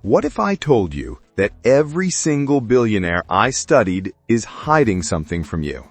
What if I told you that every single billionaire I studied is hiding something from you?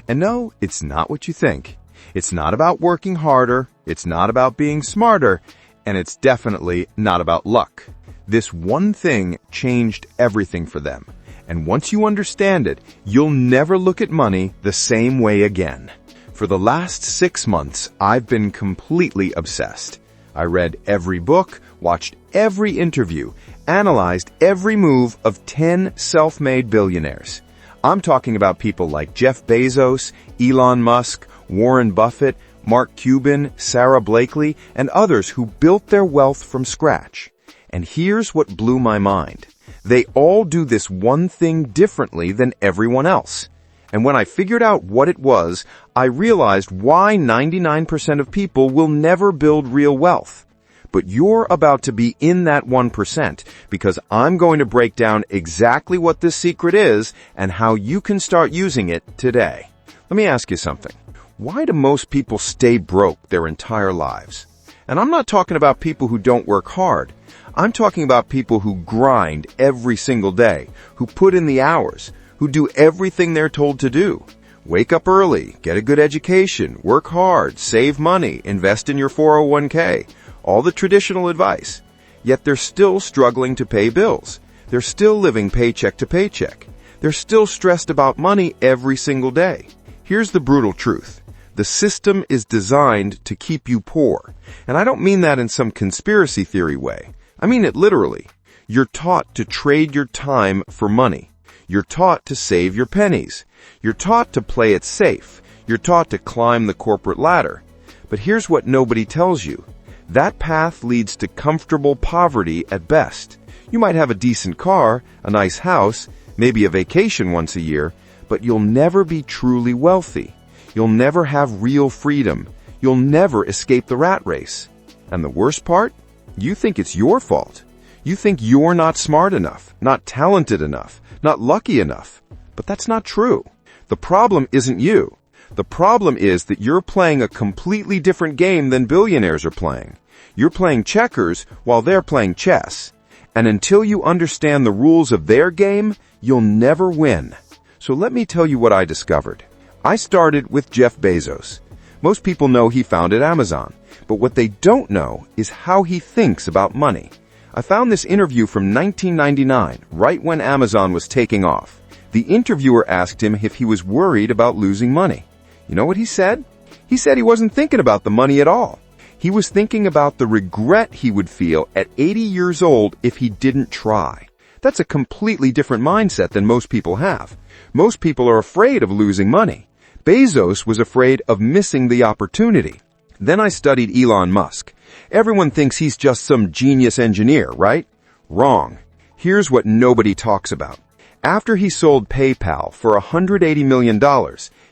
And no, it's not what you think. It's not about working harder, it's not about being smarter, and it's definitely not about luck. This one thing changed everything for them. And once you understand it, you'll never look at money the same way again. For the last 6 months, I've been completely obsessed. I read every book, watched every interview, analyzed every move of 10 self-made billionaires. I'm talking about people like Jeff Bezos, Elon Musk, Warren Buffett, Mark Cuban, Sarah Blakely, and others who built their wealth from scratch. And here's what blew my mind. They all do this one thing differently than everyone else. And when I figured out what it was, I realized why 99% of people will never build real wealth. But you're about to be in that 1% because I'm going to break down exactly what this secret is and how you can start using it today. Let me ask you something. Why do most people stay broke their entire lives? And I'm not talking about people who don't work hard. I'm talking about people who grind every single day, who put in the hours, who do everything they're told to do. Wake up early, get a good education, work hard, save money, invest in your 401k, all the traditional advice. Yet they're still struggling to pay bills. They're still living paycheck to paycheck. They're still stressed about money every single day. Here's the brutal truth. The system is designed to keep you poor. And I don't mean that in some conspiracy theory way. I mean it literally. You're taught to trade your time for money. You're taught to save your pennies. You're taught to play it safe. You're taught to climb the corporate ladder. But here's what nobody tells you. That path leads to comfortable poverty at best. You might have a decent car, a nice house, maybe a vacation once a year, but you'll never be truly wealthy. You'll never have real freedom. You'll never escape the rat race. And the worst part? You think it's your fault. You think you're not smart enough, not talented enough, not lucky enough. But that's not true. The problem isn't you. The problem is that you're playing a completely different game than billionaires are playing. You're playing checkers while they're playing chess. And until you understand the rules of their game, you'll never win. So let me tell you what I discovered. I started with Jeff Bezos. Most people know he founded Amazon, but what they don't know is how he thinks about money. I found this interview from 1999, right when Amazon was taking off. The interviewer asked him if he was worried about losing money. You know what he said? He said he wasn't thinking about the money at all. He was thinking about the regret he would feel at 80 years old if he didn't try. That's a completely different mindset than most people have. Most people are afraid of losing money. Bezos was afraid of missing the opportunity. Then I studied Elon Musk. Everyone thinks he's just some genius engineer, right? Wrong. Here's what nobody talks about. After he sold PayPal for $180 million,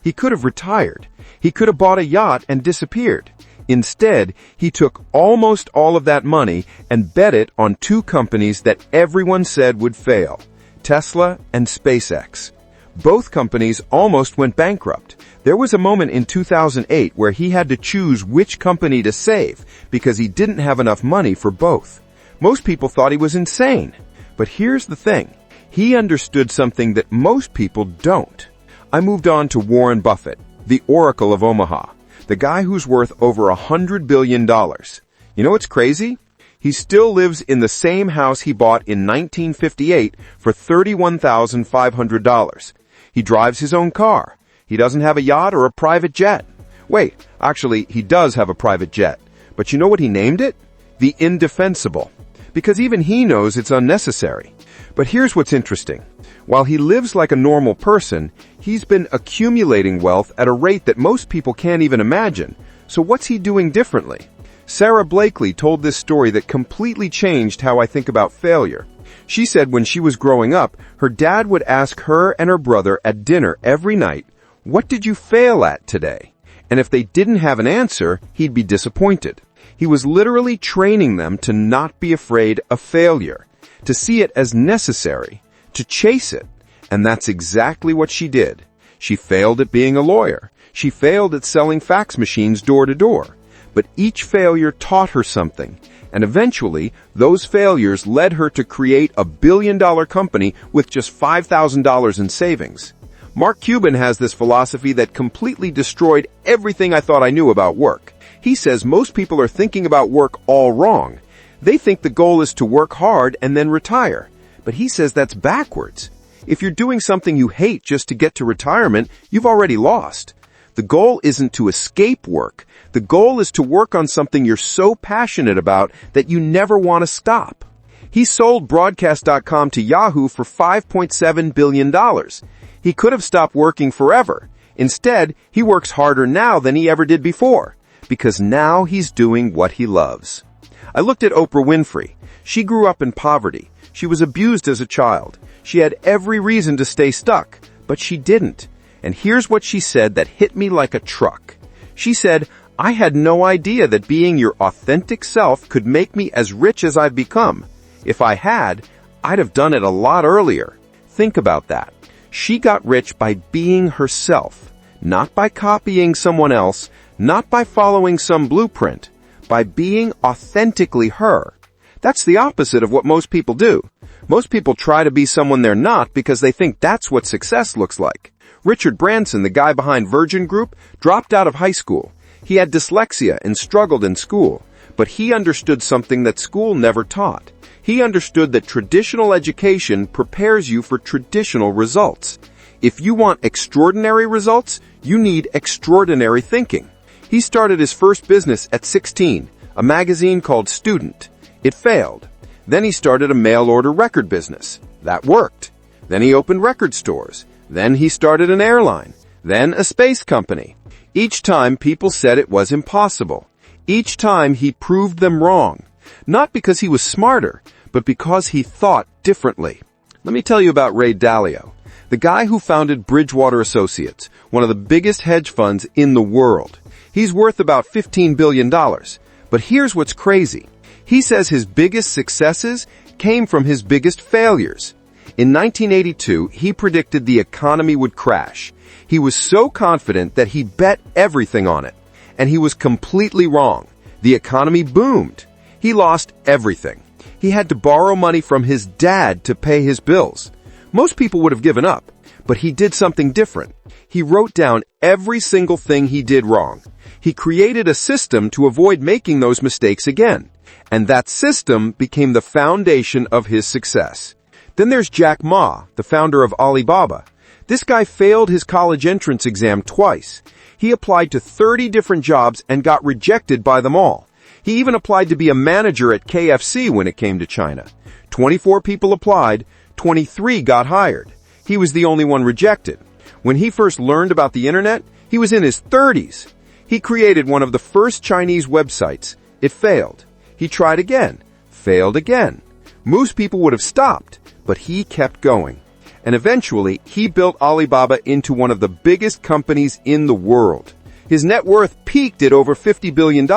he could have retired. He could have bought a yacht and disappeared. Instead, he took almost all of that money and bet it on 2 companies that everyone said would fail, Tesla and SpaceX. Both companies almost went bankrupt. There was a moment in 2008 where he had to choose which company to save because he didn't have enough money for both. Most people thought he was insane. But here's the thing. He understood something that most people don't. I moved on to Warren Buffett, the Oracle of Omaha, the guy who's worth over $100 billion. You know what's crazy? He still lives in the same house he bought in 1958 for $31,500. He drives his own car. He doesn't have a yacht or a private jet. Wait, actually, he does have a private jet. But you know what he named it? The Indefensible. Because even he knows it's unnecessary. But here's what's interesting. While he lives like a normal person, he's been accumulating wealth at a rate that most people can't even imagine. So what's he doing differently? Sarah Blakely told this story that completely changed how I think about failure. She said when she was growing up, her dad would ask her and her brother at dinner every night, "What did you fail at today?" And if they didn't have an answer, he'd be disappointed. He was literally training them to not be afraid of failure, to see it as necessary, to chase it. And that's exactly what she did. She failed at being a lawyer. She failed at selling fax machines door to door. but each failure taught her something. And eventually, those failures led her to create a billion-dollar company with just $5,000 in savings. Mark Cuban has this philosophy that completely destroyed everything I thought I knew about work. He says most people are thinking about work all wrong. They think the goal is to work hard and then retire. But he says that's backwards. If you're doing something you hate just to get to retirement, you've already lost. The goal isn't to escape work. The goal is to work on something you're so passionate about that you never want to stop. He sold Broadcast.com to Yahoo for $5.7 billion. He could have stopped working forever. Instead, he works harder now than he ever did before, because now he's doing what he loves. I looked at Oprah Winfrey. She grew up in poverty. She was abused as a child. She had every reason to stay stuck, but she didn't. And here's what she said that hit me like a truck. She said, "I had no idea that being your authentic self could make me as rich as I've become. If I had, I'd have done it a lot earlier." Think about that. She got rich by being herself, not by copying someone else, not by following some blueprint, by being authentically her. That's the opposite of what most people do. Most people try to be someone they're not because they think that's what success looks like. Richard Branson, the guy behind Virgin Group, dropped out of high school. He had dyslexia and struggled in school, but he understood something that school never taught. He understood that traditional education prepares you for traditional results. If you want extraordinary results, you need extraordinary thinking. He started his first business at 16, a magazine called Student. It failed. Then he started a mail-order record business. That worked. Then he opened record stores. Then he started an airline. Then a space company. Each time people said it was impossible. Each time he proved them wrong. Not because he was smarter, but because he thought differently. Let me tell you about Ray Dalio, the guy who founded Bridgewater Associates, one of the biggest hedge funds in the world. He's worth about $15 billion. But here's what's crazy. He says his biggest successes came from his biggest failures. In 1982, he predicted the economy would crash. He was so confident that he bet everything on it. And he was completely wrong. The economy boomed. He lost everything. He had to borrow money from his dad to pay his bills. Most people would have given up, but he did something different. He wrote down every single thing he did wrong. He created a system to avoid making those mistakes again. And that system became the foundation of his success. Then there's Jack Ma, the founder of Alibaba. This guy failed his college entrance exam twice. He applied to 30 different jobs and got rejected by them all. He even applied to be a manager at KFC when it came to China. 24 people applied, 23 got hired. He was the only one rejected. When he first learned about the internet, he was in his 30s. He created one of the first Chinese websites. It failed. He tried again, failed again. Most people would have stopped, but he kept going. And eventually, he built Alibaba into one of the biggest companies in the world. His net worth peaked at over $50 billion,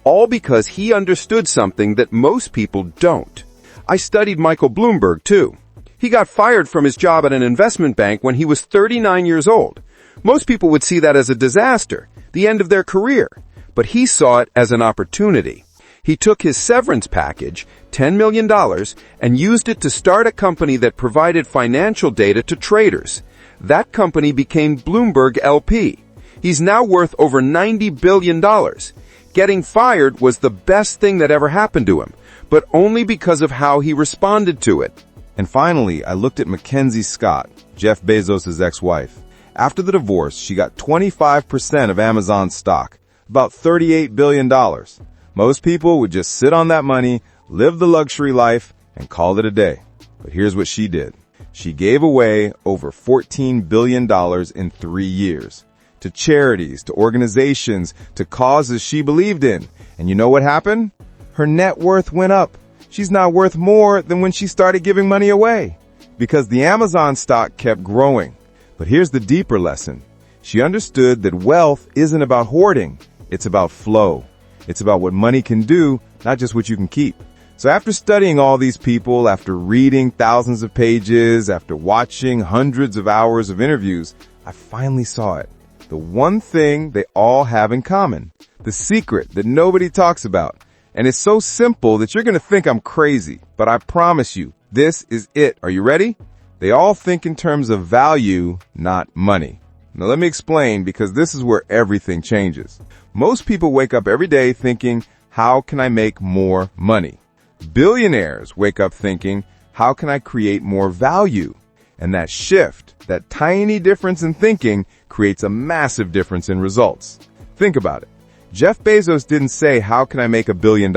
all because he understood something that most people don't. I studied Michael Bloomberg, too. He got fired from his job at an investment bank when he was 39 years old. Most people would see that as a disaster, the end of their career. But he saw it as an opportunity. He took his severance package, $10 million, and used it to start a company that provided financial data to traders. That company became Bloomberg LP. He's now worth over $90 billion. Getting fired was the best thing that ever happened to him, but only because of how he responded to it. And finally, I looked at Mackenzie Scott, Jeff Bezos' ex-wife. After the divorce, she got 25% of Amazon's stock, about $38 billion. Most people would just sit on that money, live the luxury life, and call it a day. But here's what she did. She gave away over $14 billion in 3 years. To charities, to organizations, to causes she believed in. And you know what happened? Her net worth went up. She's now worth more than when she started giving money away. Because the Amazon stock kept growing. But here's the deeper lesson. She understood that wealth isn't about hoarding. It's about flow. It's about what money can do, not just what you can keep. So after studying all these people, after reading thousands of pages, after watching hundreds of hours of interviews, I finally saw it. The one thing they all have in common. The secret that nobody talks about. And it's so simple that you're going to think I'm crazy, but I promise you, this is it. Are you ready? They all think in terms of value, not money. Now let me explain, because this is where everything changes. Most people wake up every day thinking, how can I make more money? Billionaires wake up thinking, how can I create more value? And that shift, that tiny difference in thinking, creates a massive difference in results. Think about it. Jeff Bezos didn't say, how can I make $1 billion?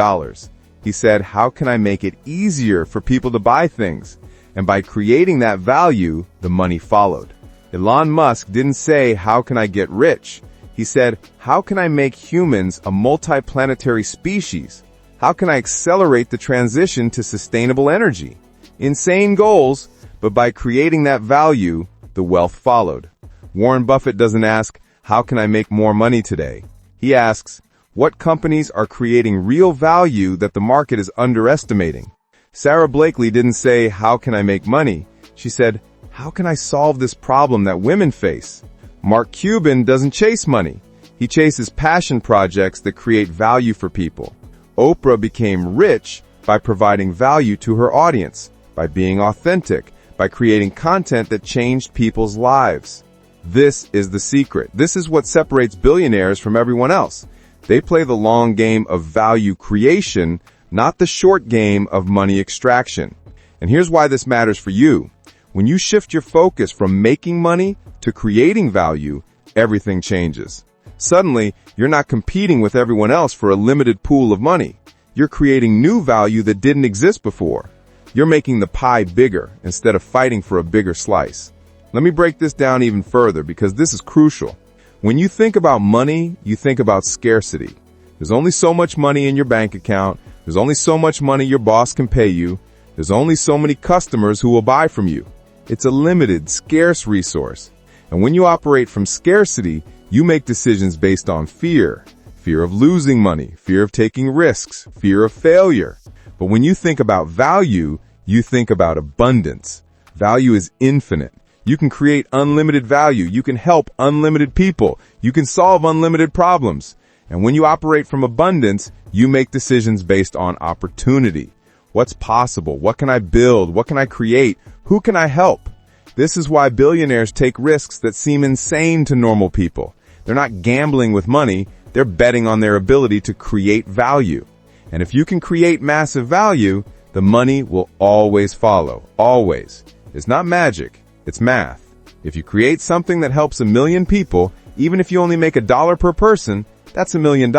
He said, how can I make it easier for people to buy things? And by creating that value, the money followed. Elon Musk didn't say, how can I get rich? He said, how can I make humans a multiplanetary species? How can I accelerate the transition to sustainable energy? Insane goals, but by creating that value, the wealth followed. Warren Buffett doesn't ask, how can I make more money today? He asks, what companies are creating real value that the market is underestimating? Sarah Blakely didn't say, how can I make money? She said, how can I solve this problem that women face? Mark Cuban doesn't chase money. He chases passion projects that create value for people. Oprah became rich by providing value to her audience, by being authentic, by creating content that changed people's lives. This is the secret. This is what separates billionaires from everyone else. They play the long game of value creation, not the short game of money extraction. And here's why this matters for you. When you shift your focus from making money to creating value, everything changes. Suddenly, you're not competing with everyone else for a limited pool of money. You're creating new value that didn't exist before. You're making the pie bigger instead of fighting for a bigger slice. Let me break this down even further, because this is crucial. When you think about money, you think about scarcity. There's only so much money in your bank account. There's only so much money your boss can pay you. There's only so many customers who will buy from you. It's a limited, scarce resource. And when you operate from scarcity, you make decisions based on fear. Fear of losing money, fear of taking risks, fear of failure. But when you think about value, you think about abundance. Value is infinite. You can create unlimited value. You can help unlimited people. You can solve unlimited problems. And when you operate from abundance, you make decisions based on opportunity. What's possible? What can I build? What can I create? Who can I help? This is why billionaires take risks that seem insane to normal people. They're not gambling with money. They're betting on their ability to create value. And if you can create massive value, the money will always follow. Always. It's not magic. It's math. If you create something that helps 1 million people, even if you only make $1 per person, that's $1 million.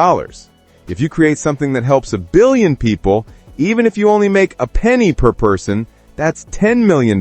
If you create something that helps 1 billion people, even if you only make a penny per person, that's $10 million.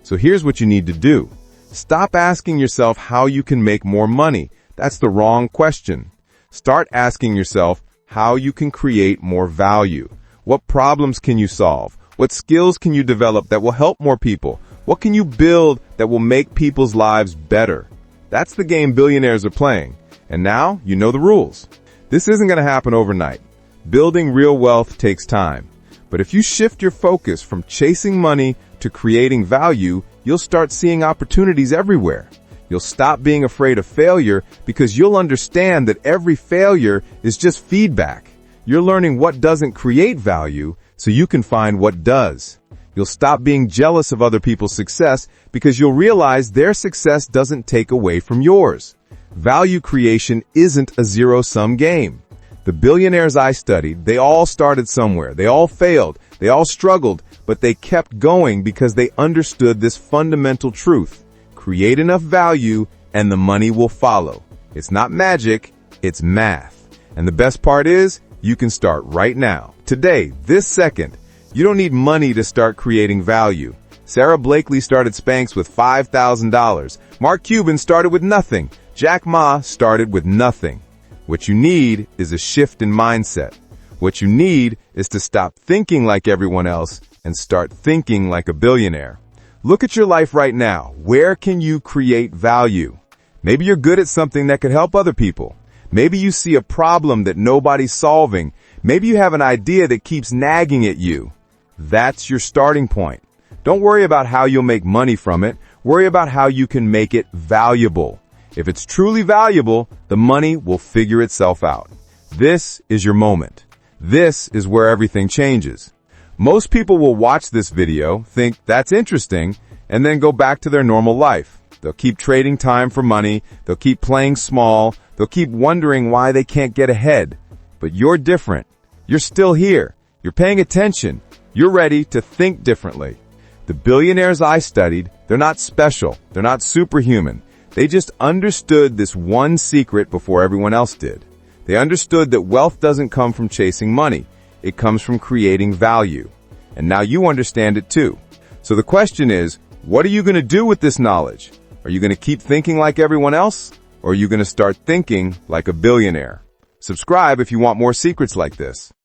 So here's what you need to do. Stop asking yourself how you can make more money. That's the wrong question. Start asking yourself how you can create more value. What problems can you solve? What skills can you develop that will help more people? What can you build that will make people's lives better? That's the game billionaires are playing. And now you know the rules. This isn't going to happen overnight. Building real wealth takes time. But if you shift your focus from chasing money to creating value, you'll start seeing opportunities everywhere. You'll stop being afraid of failure, because you'll understand that every failure is just feedback. You're learning what doesn't create value so you can find what does. You'll stop being jealous of other people's success, because you'll realize their success doesn't take away from yours. Value creation isn't a zero-sum game. The billionaires I studied, they all started somewhere. They all failed. They all struggled, but they kept going because they understood this fundamental truth. Create enough value and the money will follow. It's not magic, it's math. And the best part is, you can start right now. Today, this second. You don't need money to start creating value. Sarah Blakely started Spanx with $5,000. Mark Cuban started with nothing. Jack Ma started with nothing. What you need is a shift in mindset. What you need is to stop thinking like everyone else and start thinking like a billionaire. Look at your life right now. Where can you create value? Maybe you're good at something that could help other people. Maybe you see a problem that nobody's solving. Maybe you have an idea that keeps nagging at you. That's your starting point. Don't worry about how you'll make money from it. Worry about how you can make it valuable. If it's truly valuable, the money will figure itself out. This is your moment. This is where everything changes. Most people will watch this video, think that's interesting, and then go back to their normal life. They'll keep trading time for money, they'll keep playing small, they'll keep wondering why they can't get ahead. But you're different. You're still here. You're paying attention. You're ready to think differently. The billionaires I studied, they're not special. They're not superhuman. They just understood this one secret before everyone else did. They understood that wealth doesn't come from chasing money. It comes from creating value. And now you understand it too. So the question is, what are you going to do with this knowledge? Are you going to keep thinking like everyone else? Or are you going to start thinking like a billionaire? Subscribe if you want more secrets like this.